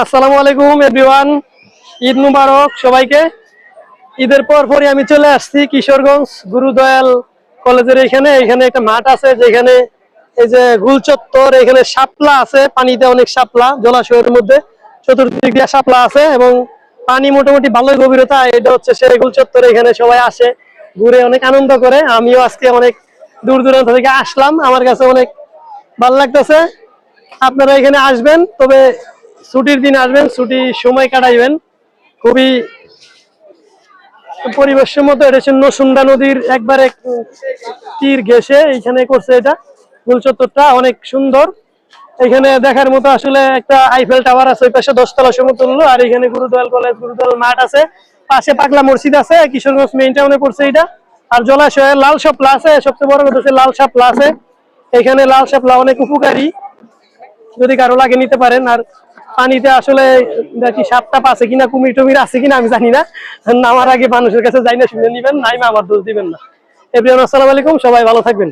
আসসালামু আলাইকুম এভরিওয়ান, ঈদ মুবারক সবাইকে। ঈদের পরই আমি চলে আসছি কিশোরগঞ্জ গুরুদয়াল কলেজের এখানে একটা মাঠ আছে, যেখানে এই যে গুলচত্বর, এখানে শাপলা আছে, পানিতে অনেক শাপলা, জলাশয়ের মধ্যে চতুর্দিক দিয়ে শাপলা আছে এবং পানি মোটামুটি ভালোই গভীরতা। এটা হচ্ছে সেই গুলচত্বর, এখানে সবাই আসে, ঘুরে অনেক আনন্দ করে। আমিও আজকে অনেক দূর দূরান্ত থেকে আসলাম, আমার কাছে অনেক ভালো লাগতেছে। আপনারা এখানে আসবেন, তবে ছুটির দিন আসবেন, ছুটি সময় কাটাইবেন খুবই পরিবেশ মতো। এটা হচ্ছে নসুন্দা নদীর একবারে তীর ঘেঁষে এইখানে করছে এটা। গুলচত্বরটা অনেক সুন্দর, এখানে দেখার মতো আসলে একটা আইফেল টাওয়ার আছে, ওই পাশে 10 তলা সমতুল্য। আর এখানে গুরুদয়াল কলেজ, গুরুদয়াল মাঠ আছে, পাশে পাগলা মসজিদ আছে, কিশোরগঞ্জ মেইন টাউনে পড়ছে এটা। আর জলাশয়ে লাল শাপলা আছে, সবচেয়ে বড় কথা হচ্ছে লাল শাপলা আছে এখানে। লাল শাপলা অনেক উপকারী, যদি কারো লাগে নিতে পারেন। আর পানিতে আসলে দেখি সাপটাপ আছে কিনা, কুমির টুমির আছে কিনা আমি জানি না, নামার আগে মানুষের কাছে যাই না, শুনে নিবেন, নাইমা আমার দোষ দিবেন না। এভরিওয়ান, আসসালামু আলাইকুম, সবাই ভালো থাকবেন।